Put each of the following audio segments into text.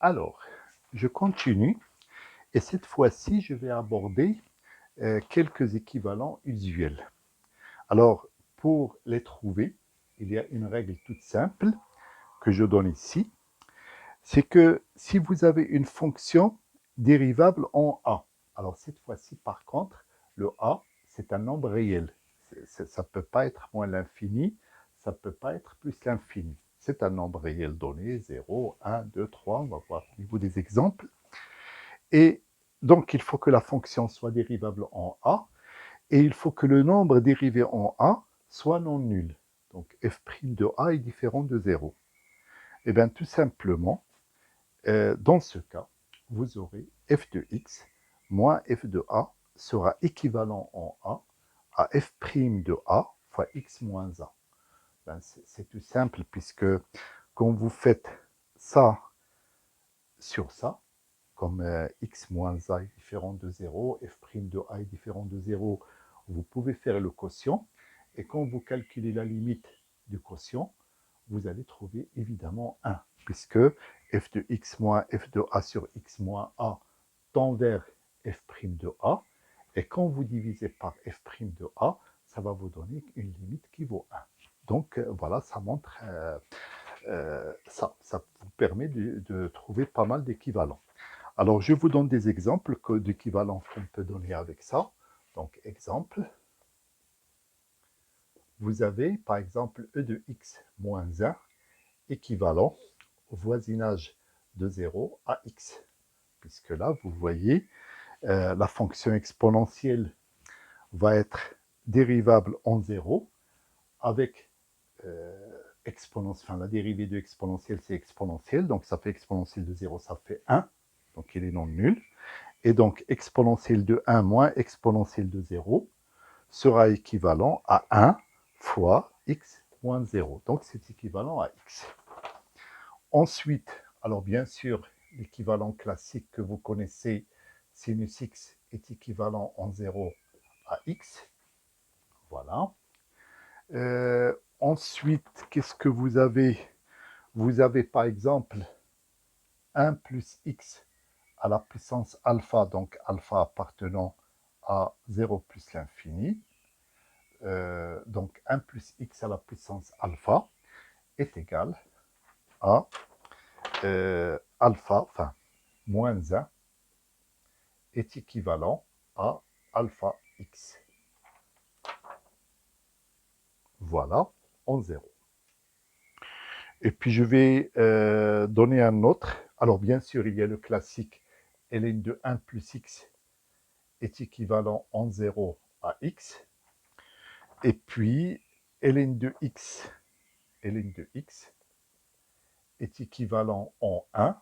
Alors, je continue et cette fois-ci, je vais aborder quelques équivalents usuels. Alors, pour les trouver, il y a une règle toute simple que je donne ici. C'est que si vous avez une fonction dérivable en a, alors cette fois-ci, par contre, le a, c'est un nombre réel. Ça ne peut pas être moins l'infini, ça ne peut pas être plus l'infini. C'est un nombre réel donné, 0, 1, 2, 3, on va voir au niveau des exemples. Et donc, il faut que la fonction soit dérivable en a, et il faut que le nombre dérivé en a soit non nul. Donc, f' de a est différent de 0. Et bien, tout simplement, dans ce cas, vous aurez f de x moins f de a sera équivalent en a à f' de a fois x moins a. Ben, c'est tout simple puisque quand vous faites ça sur ça, comme x moins a est différent de 0, f' de a est différent de 0, vous pouvez faire le quotient. Et quand vous calculez la limite du quotient, vous allez trouver évidemment 1, puisque f de x moins f de a sur x moins a tend vers f' de a. Et quand vous divisez par f' de a, ça va vous donner une limite qui vaut 1. Donc voilà, ça montre, ça vous permet de trouver pas mal d'équivalents. Alors, je vous donne des exemples d'équivalents qu'on peut donner avec ça. Donc, exemple, vous avez par exemple e de x moins 1 équivalent au voisinage de 0 à x. Puisque là, vous voyez, la fonction exponentielle va être dérivable en 0 avec la dérivée de exponentielle, c'est exponentielle. Donc, ça fait exponentielle de 0, ça fait 1. Donc, il est non nul. Et donc, exponentielle de 1 moins exponentielle de 0 sera équivalent à 1 fois x moins 0. Donc, c'est équivalent à x. Ensuite, alors bien sûr, l'équivalent classique que vous connaissez, sinus x est équivalent en 0 à x. Voilà. Ensuite, qu'est-ce que vous avez? Vous avez par exemple 1 plus x à la puissance alpha, donc alpha appartenant à 0 plus l'infini. Donc 1 plus x à la puissance alpha est égal à alpha, enfin moins 1 est équivalent à alpha x. Voilà, en 0. Et puis je vais donner un autre. Alors bien sûr, il y a le classique ln de 1 plus x est équivalent en 0 à x. Et puis ln de x est équivalent en 1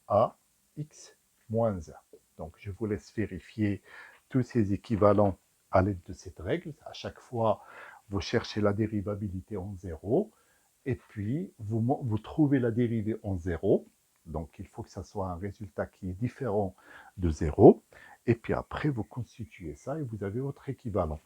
à x moins 1. Donc je vous laisse vérifier tous ces équivalents à l'aide de cette règle. À chaque fois, vous cherchez la dérivabilité en 0, et puis vous trouvez la dérivée en 0. Donc il faut que ça soit un résultat qui est différent de 0. Et puis après, vous constituez ça et vous avez votre équivalent.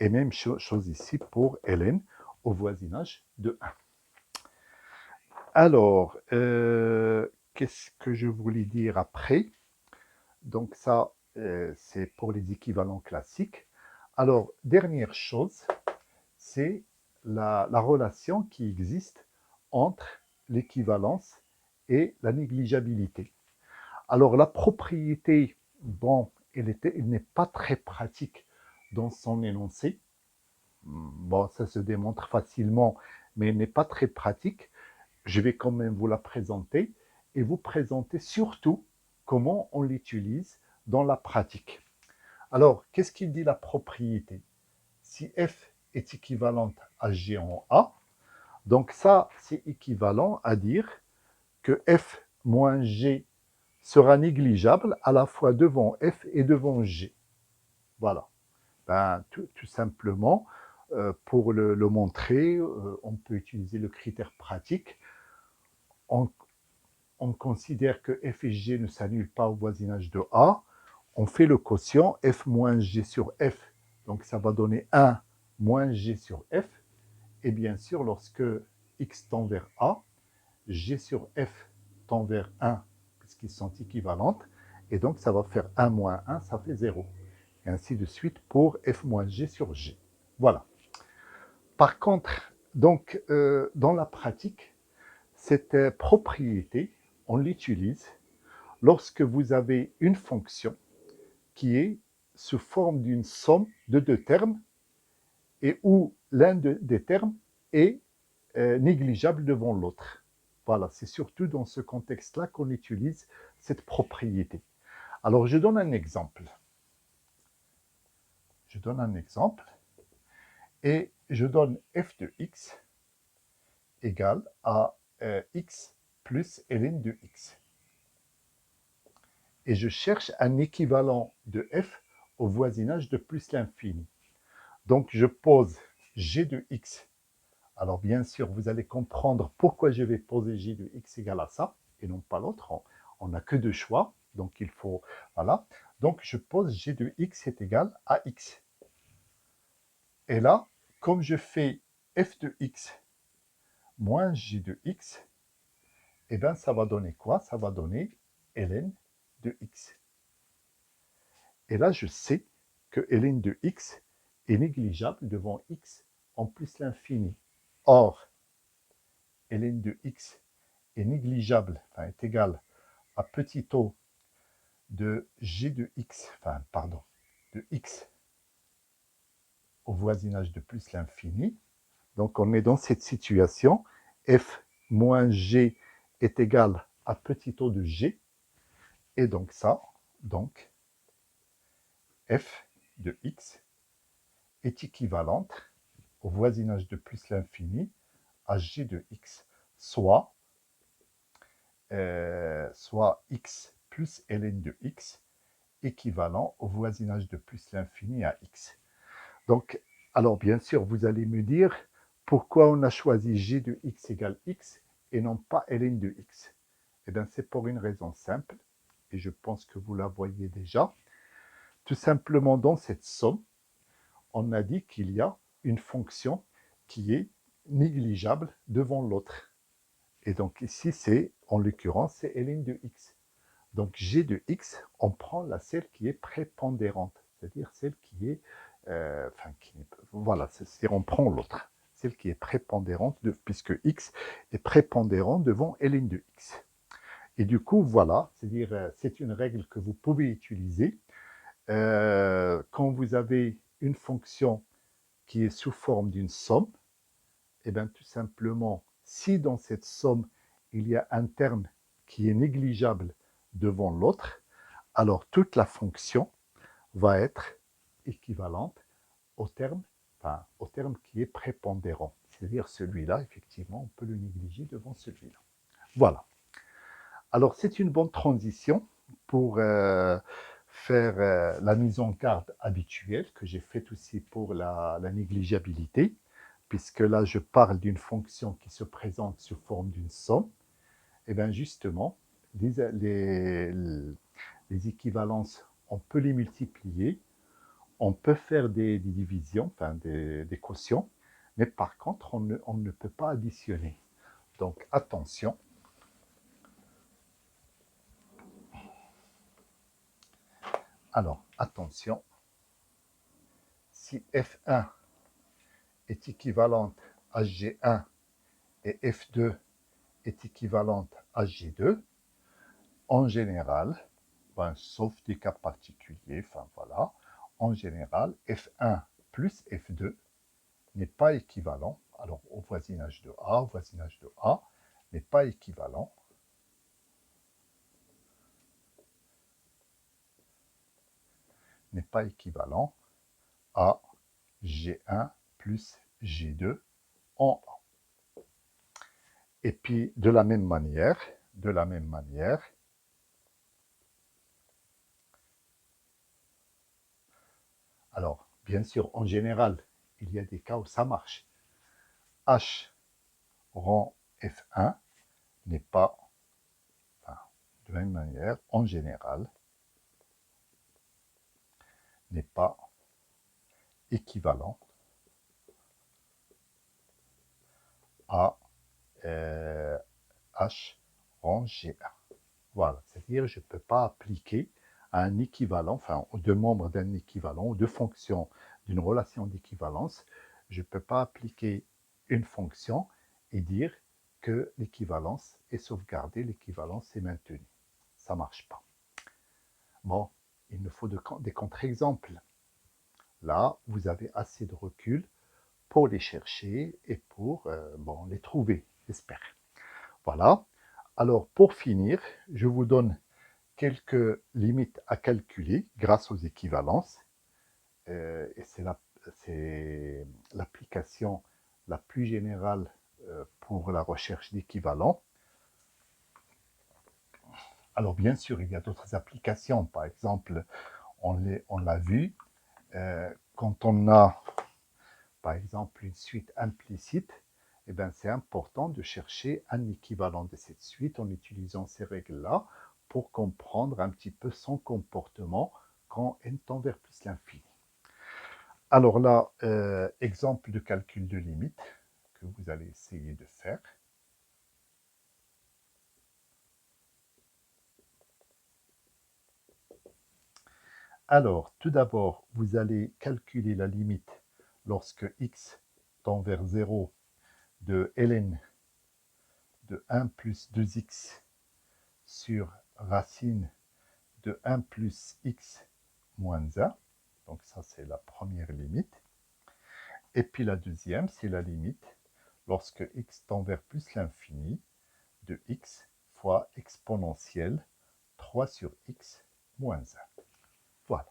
Et même chose ici pour ln au voisinage de 1. Alors, qu'est-ce que je voulais dire après? Donc ça, c'est pour les équivalents classiques. Alors, dernière chose, c'est la relation qui existe entre l'équivalence et la négligeabilité. Alors, la propriété, bon, elle n'est pas très pratique dans son énoncé. Bon, ça se démontre facilement, mais elle n'est pas très pratique. Je vais quand même vous la présenter et vous présenter surtout comment on l'utilise dans la pratique. Alors, qu'est-ce qu'il dit la propriété? Si f est équivalente à g en a, donc ça, c'est équivalent à dire que f moins g sera négligeable à la fois devant f et devant g. Voilà. Ben, tout simplement, pour le montrer, on peut utiliser le critère pratique. On considère que f et g ne s'annulent pas au voisinage de a. On fait le quotient f moins g sur f. Donc ça va donner 1 moins g sur f. Et bien sûr, lorsque x tend vers a, g sur f tend vers 1, puisqu'ils sont équivalentes, et donc ça va faire 1 moins 1, ça fait 0. Et ainsi de suite pour f moins g sur g. Voilà. Par contre, donc, dans la pratique, cette propriété, on l'utilise lorsque vous avez une fonction qui est sous forme d'une somme de deux termes et où l'un des termes est négligeable devant l'autre. Voilà, c'est surtout dans ce contexte-là qu'on utilise cette propriété. Alors, je donne un exemple. Je donne un exemple et je donne f de x égale à x plus ln de x. Et je cherche un équivalent de f au voisinage de plus l'infini. Donc, je pose g de x. Alors, bien sûr, vous allez comprendre pourquoi je vais poser g de x égale à ça, et non pas l'autre. On n'a que deux choix, donc il faut... Voilà. Donc, je pose g de x est égal à x. Et là, comme je fais f de x moins g de x, eh bien, ça va donner quoi? Ça va donner ln de x. Et là, je sais que ln de x est négligeable devant x en plus l'infini. Or, ln de x est négligeable, enfin est égal à petit o de g de x, enfin pardon, de x au voisinage de plus l'infini. Donc on est dans cette situation, f moins g est égal à petit o de g, et donc ça, donc f de x est équivalente au voisinage de plus l'infini à g de x, soit x plus ln de x équivalent au voisinage de plus l'infini à x. Donc, alors bien sûr, vous allez me dire pourquoi on a choisi g de x égale x et non pas ln de x. Eh bien, c'est pour une raison simple, et je pense que vous la voyez déjà. Tout simplement, dans cette somme, on a dit qu'il y a une fonction qui est négligeable devant l'autre. Et donc ici, c'est, en l'occurrence, c'est ln de x. Donc g de x, on prend celle qui est prépondérante, c'est-à-dire celle qui est, voilà, c'est-à-dire on prend l'autre, celle qui est prépondérante, puisque x est prépondérant devant ln de x. Et du coup, voilà, c'est-à-dire c'est une règle que vous pouvez utiliser quand vous avez une fonction qui est sous forme d'une somme. Et bien tout simplement, si dans cette somme, il y a un terme qui est négligeable devant l'autre, alors toute la fonction va être équivalente au terme, au terme qui est prépondérant. C'est-à-dire celui-là, effectivement, on peut le négliger devant celui-là. Voilà. Alors c'est une bonne transition pour faire la mise en garde habituelle que j'ai faite aussi pour la négligeabilité, puisque là je parle d'une fonction qui se présente sous forme d'une somme. Et bien justement, les équivalences, on peut les multiplier, on peut faire des divisions, enfin des quotients, mais par contre, on ne peut pas additionner. Donc attention. Alors, attention, si F1 est équivalente à G1 et F2 est équivalente à G2, en général, ben, sauf des cas particuliers, enfin voilà, en général, F1 plus F2 n'est pas équivalent, alors au voisinage de A, n'est pas équivalent à G1 plus G2 en A. Et puis, de la même manière, alors, bien sûr, en général, il y a des cas où ça marche. H rang F1 n'est pas, enfin, de la même manière, en général, n'est pas équivalent à H en G1. Voilà, c'est-à-dire je ne peux pas appliquer un équivalent, enfin aux deux membres d'un équivalent, aux deux fonctions d'une relation d'équivalence, je ne peux pas appliquer une fonction et dire que l'équivalence est sauvegardée, l'équivalence est maintenue. Ça ne marche pas. Bon, il nous faut des contre-exemples. Là, vous avez assez de recul pour les chercher et pour les trouver, j'espère. Voilà. Alors, pour finir, je vous donne quelques limites à calculer grâce aux équivalences. Et c'est l'application la plus générale pour la recherche d'équivalents. Alors, bien sûr, il y a d'autres applications. Par exemple, on l'a vu, quand on a, par exemple, une suite implicite, eh bien, c'est important de chercher un équivalent de cette suite en utilisant ces règles-là pour comprendre un petit peu son comportement quand n tend vers plus l'infini. Alors là, exemple de calcul de limite que vous allez essayer de faire. Alors, tout d'abord, vous allez calculer la limite lorsque x tend vers 0 de ln de 1 plus 2x sur racine de 1 plus x moins 1. Donc ça, c'est la première limite. Et puis la deuxième, c'est la limite lorsque x tend vers plus l'infini de x fois exponentielle 3 sur x moins 1. Voilà.